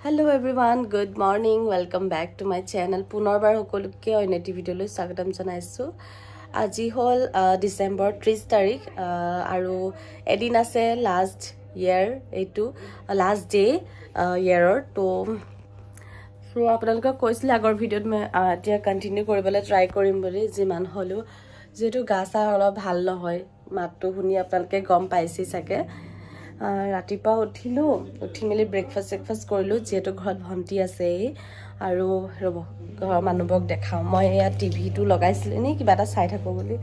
Hello everyone, good morning. Welcome back to my channel. পুনৰবাৰ সকলোকে অন্য ভিডিঅ'লৈ স্বাগতম জনাইছো। আজি হল ডিসেম্বৰ 30 তাৰিখ আৰু এদিন আছে লাষ্ট ইয়াৰ এইটো লাষ্ট ডে ইয়াৰৰ তো আপোনালোকক কৈছিল আগৰ ভিডিঅ'ত মই এতিয়া কন্টিনিউ কৰিবলৈ ট্ৰাই কৰিম বুলি যিমান হলো যেটো গাছা অলপ ভাল নহয় মাতটো শুনি আপোনালোকে গম পাইছি চাগে ৰাতিপা উঠিলো উঠি মেলি ব্ৰেকফাষ্ট কৰিলো যেটো ঘৰত ভন্টি আছে আৰু ৰব ঘৰৰ মানুহক দেখাও মই এয়া টিভিটো লগাইছিল নি কিবা এটা চাই থাকো বুলি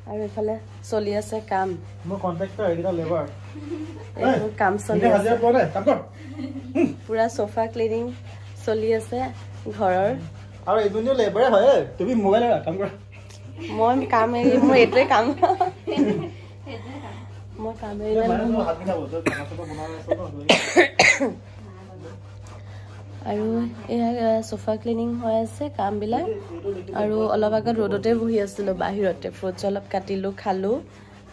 আৰু এফালে চলি আছে কাম মই কন্ট্ৰাক্টৰ এগিটা লেবাৰ এই কাম চলি আছে কাম কৰ পুৰা সোফা ক্লিনিং চলি আছে ঘৰৰ আৰু এজনীও লেবাৰ হয় তুমি মোবাইল কাম কৰ মই কাম এৰি মই এটোই কাম মই কাম এৰি হাত মিলাব তো খানা তো বনাব আৰু এয়া সোফা ক্লিনিং হৈ আছে কাম বিলাক আৰু অলপ আগত ৰ'দতে বহি আছিল বাহিৰতে ফ্ৰুটছ অলপ কাটিলো খালো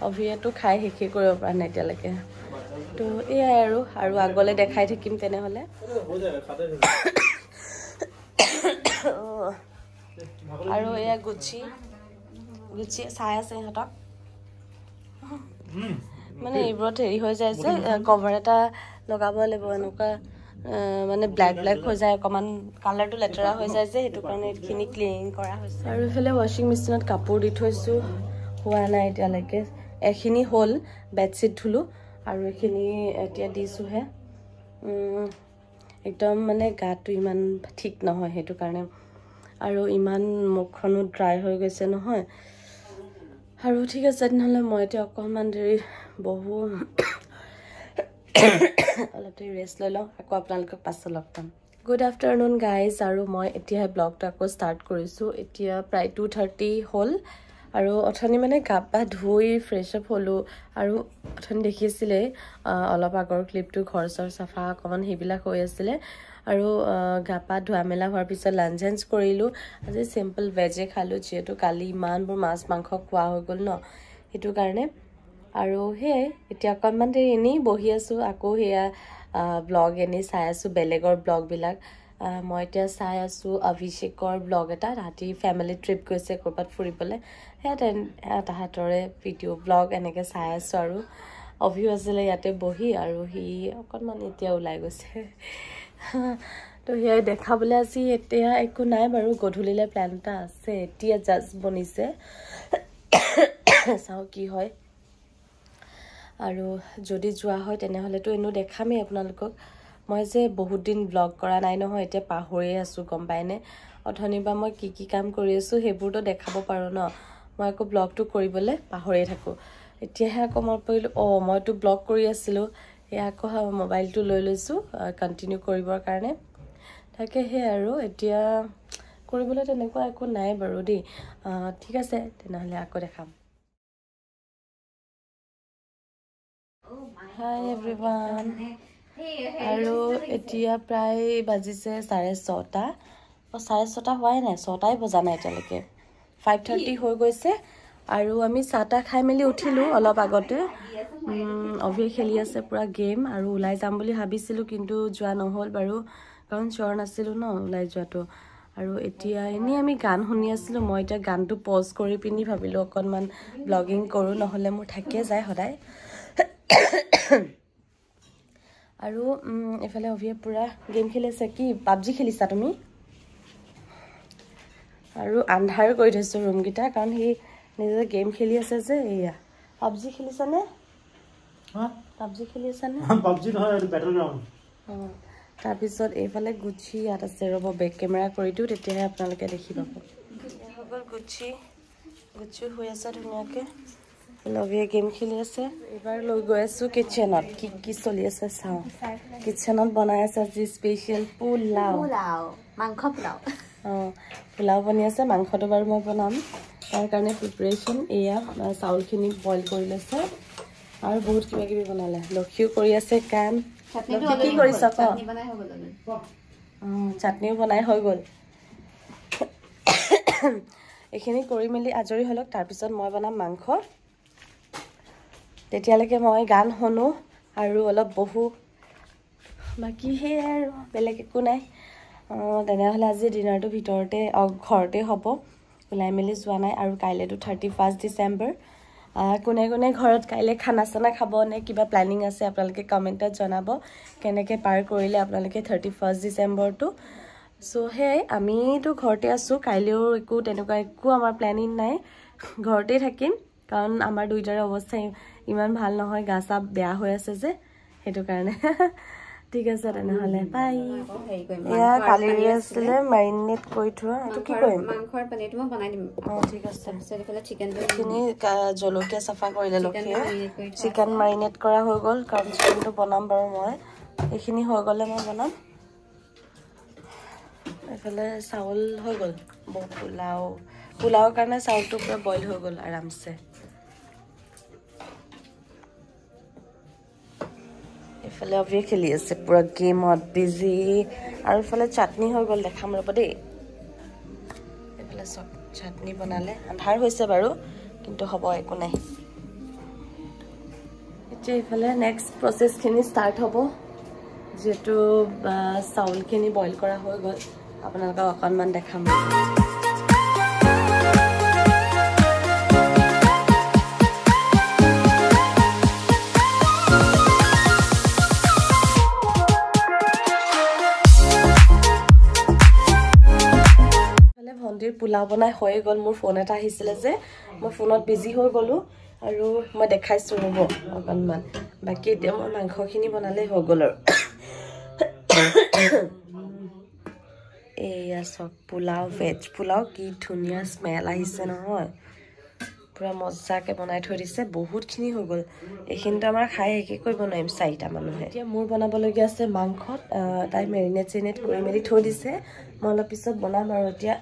অভিয়েটো খাই হেখি কৰিব পৰা নাই এতিয়ালৈকে তো এয়া আৰু আগলে দেখাই থাকিম তেনে হলে আৰু এয়া গুচি চাই আছে ইহঁতক মানে এইবোৰত হেৰি হৈ যায় যে কভাৰ এটা লগাব লাগিব এনেকুৱা মানে ব্ল্যাক হৈ যায় অকমান কালাৰটো লেটেৰা হৈ যায় যে হেতু কাৰণে এখিনি ক্লিনিং কৰা হৈছে আৰু ইফালে ওয়াশিং মেচিনত কাপোৰ দি থৈছো হোৱা নাই এতিয়ালৈকে এখিনি হল বেডশিট ধুলো আৰু এখিনি এতিয়া দিছো হে একদম মানে গাটো ইমান ঠিক নহয় হেতু কাৰণে আৰু ইমান মুখখনো ড্ৰাই হৈ গৈছে নহয় আৰু ঠিক আছে নহলে মই এতিয়া অকমান দেৰি বহু অলপ দেৰি ৰেষ্ট লৈ লওঁ আকৌ আপোনালোকক পাছত লগ পাম গুড আফটাৰনুন গাইজ আৰু মই এতিয়া ব্লগটো আকৌ ষ্টাৰ্ট কৰিছো এতিয়া প্ৰায় 2:30 হ'ল আৰু অথনি মানে গা পা ধুই ফ্ৰেছ আপ হলো আৰু অথনি দেখিছিলে অলপ আগৰ ক্লিপটো ঘৰচৰ সাফা অকমান হেবিলাক হৈ আছিল আৰু গা পা ধোৱা মেলা হোৱাৰ পিছত লাঞ্চ কৰিলো আজি সিম্পল ভেজে খালো যেটো কালি ইমানবোৰ মাছ মাংস খোৱা হৈ গল ন হেতু কাৰণে আৰু হে এতিয়া অকমান দেৰি এনি বহি আছো আকৌ হেয়া ব্লগ এনি চাই আছো বেলেগৰ ব্লগ বিলাক মই এতিয়া চাই আছো অভিষেকৰ ব্লগ এটা ৰাতি ফ্যামিলি ট্ৰিপ গৈছে কৰবাত ফুৰিবলৈ হে তাহাতৰে ভিডিও ব্লগ এনেকে চাই আছো আৰু অভিও আছিলে ইয়াতে বহি আৰু হি অকমান এতিয়া ওলাই গৈছে তো হেয়া দেখাবলৈ আজি এতিয়া একো নাই বাৰু গধুলিলে প্ল্যান এটা আছে এতিয়া জাস্ট বনিছে চাও কি হয় আৰু যদি যোৱা হয় তেনে হলে তো এনো দেখামে আপোনালোকক মই যে বহুত দিন ব্লগ কৰা নাই নহয় এতিয়া পাহৰি আছো গম পাইনে অথনিবা মই কি কাম কৰি আছো হেবোৰটো দেখাব পাৰো ন মই আকৌ ব্লগটো কৰিবলৈ পাহৰি থাকো এতিয়াহে আকৌ মই পৰিলো মইতো ব্লগ কৰি আছিলো এয়া আকৌ মোবাইলটো লৈ লৈছো কন্টিনিউ কৰিবৰ কাৰণে তাকে হে আৰু এতিয়া কৰিবলৈ তেনেকুৱা একো নাই বাৰু দেই ঠিক আছে তেনেহলে আকৌ দেখাম Hi everyone আৰু এতিয়া প্ৰায় বাজিছে 6:30 6:30 হোৱাই নাই 6টাই বজা নাই এতিয়ালৈকে 5:30 হৈ গৈছে আৰু আমি চাটা খাই মেলি উঠিলো অলপ আগতে অভি খেলি আছে পুৰা গেম আৰু উলাই যাম বুলি ভাবিছিলো কিন্তু যোৱা নহল বাৰু কাৰণ চৰ নাছিলো ন উলাই যোৱাটো আৰু এতিয়া এনি আমি গান শুনি আছিলো মই এতিয়া গানটো পজ কৰি পিনি ভাবিলো অকনমান ব্লগিং কৰো নহলে মোৰ থাকে যায় সদায় আৰু এফালে অভিয়ে পুৰা গেম খেলিছে কি পাবজি খেলিছা তুমি আৰু আন্ধাৰ কৰি থৈছো ৰুম গিটা কাৰণ হি নিজে গেম খেলি আছে যে এয়া পাবজি খেলিছা নে পাবজি খেলিছা নে পাবজি নহয় এটা বেটল গ্ৰাউন্ড তাৰ পিছত এফালে গুচি ইয়াত আছে ৰব বেক কেমেৰা কৰি দিও তেতিয়াহে আপোনালোকে দেখি পাব হগল গুচি হৈ আছে ধুনীয়াকে লভিয়ে গেম খেলি আছে এবাৰ লৈ গৈ আছো কিচেনত কি চলি আছে চাও কিচেনত বনাই আছে আজি স্পেশাল পোলাও মাংস পোলাও বনি আছে মাংসটো বাৰু মই বনাম তাৰ কাৰণে প্ৰিপাৰেচন এয়া চাউলখিনি বইল কৰি লৈছে আৰু বহুত কিবা কিবি বনালে লখিও কৰি আছে কাম কি কৰিছ চাটনিও বনাই হৈ গল এখিনি কৰি মেলি আজৰি হলক তাৰ পিছত মই বনাম মাংস তেতিয়ালৈকে মই গান শুনো আৰু অলপ বহু বাকী সেয়াই আৰু বেলেগ একো নাই তেনেহ'লে আজি ডিনাৰটো ভিতৰতে ঘৰতে হ'ব ওলাই মেলি যোৱা নাই আৰু কাইলৈতো 31 ডিচেম্বৰ কোনে কোনে ঘৰত কাইলৈ খানা চানা খাব নে কিবা প্লেনিং আছে আপোনালোকে কমেণ্টত জনাব কেনেকৈ পাৰ কৰিলে আপোনালোকে 31 ডিচেম্বৰটো চ' সেয়াই আমিতো ঘৰতে আছোঁ কাইলৈও তেনেকুৱা একো আমাৰ প্লেনিং নাই ঘৰতে থাকিম কাৰণ আমাৰ দুইটাৰে অৱস্থা ইমান ভাল নহয় গা চা বেয়া হৈ আছে যে সেইটো কাৰণে ঠিক আছে তেনেহ'লে বাই এয়া কালিৰে আছিলে মেৰিনেট কৰি থোৱা এইটো কি কৰিম মাংসৰ পনীৰটো মই বনাই দিম ঠিক আছে এইফালে চিকেনটো এইখিনি জলকীয়া চাফা কৰিলে লক্ষীয়ে চিকেন মেৰিনেট কৰা হৈ গ'ল কাৰণ চিকেনটো বনাম বাৰু মই এইখিনি হৈ গ'লে মই বনাম এইফালে চাউল হৈ গ'ল পোলাওৰ কাৰণে চাউলটো পুৰা বইল হৈ গ'ল আৰামছে এইফালে অভিয়ে খেলি আছে পুৰা গেমত বিজি আৰু এইফালে চাটনি হৈ গ'ল দেখাম ৰ'ব দেই এইফালে চব চাটনি বনালে আন্ধাৰ হৈছে বাৰু কিন্তু হ'ব একো নাই এতিয়া এইফালে নেক্সট প্ৰচেছখিনি ষ্টাৰ্ট হ'ব যিহেতু চাউলখিনি বইল কৰা হৈ গ'ল আপোনালোকক অকণমান দেখাম ভণ্টিৰ পোলাও বনাই হৈয়ে গ'ল মোৰ ফোন এটা আহিছিলে যে মই ফোনত বিজি হৈ গ'লোঁ আৰু মই দেখাইছোঁ ৰ'ব অকণমান বাকী এতিয়া মই মাংসখিনি বনালেই হৈ গ'ল আৰু এয়া চব পোলাও ভেজ পোলাও কি ধুনীয়া স্মেল আহিছে নহয় পুৰা মজাকৈ বনাই থৈ দিছে বহুতখিনি হৈ গ'ল এইখিনিতো আমাৰ খাই শেষে কৰিব নোৱাৰিম 4টা মানুহে এতিয়া মোৰ বনাবলগীয়া আছে মাংসত তাই মেৰিনেট কৰি মেলি থৈ দিছে মই অলপ পিছত বনাম আৰু এতিয়া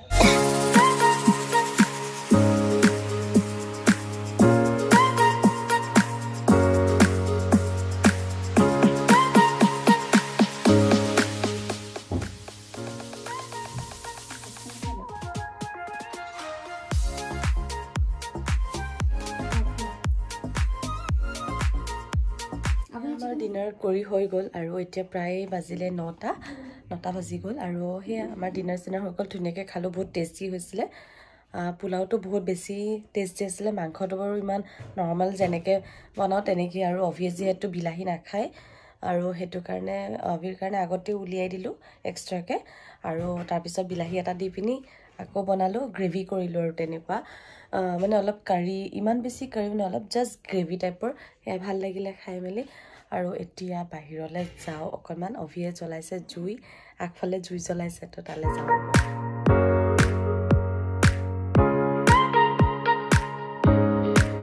ডিনাৰ কৰি হৈ গ'ল আৰু এতিয়া প্ৰায় বাজিলে 9টা বাজি গ'ল আৰু সেয়া আমাৰ ডিনাৰ চিনাৰ হৈ গ'ল ধুনীয়াকৈ খালোঁ বহুত টেষ্টি হৈছিলে পোলাওটো বহুত বেছি টেষ্টি আছিলে মাংসটো বাৰু ইমান নৰ্মেল যেনেকৈ বনাওঁ তেনেকৈ আৰু অভিয়ে যিহেতু বিলাহী নাখায় আৰু সেইটো কাৰণে অভিৰ কাৰণে আগতে উলিয়াই দিলোঁ এক্সট্ৰাকৈ আৰু তাৰপিছত বিলাহী এটা দি পিনি আকৌ বনালোঁ গ্ৰেভি কৰিলোঁ আৰু তেনেকুৱা মানে অলপ কাৰী ইমান বেছি কাৰী মানে অলপ জাষ্ট গ্ৰেভি টাইপৰ সেয়া ভাল লাগিলে খাই মেলি আৰু এতিয়া বাহিৰলৈ যাওঁ অকণমান অভিয়ে জ্বলাইছে জুই আগফালে জুই জ্বলাইছে তো তালৈ যাওঁ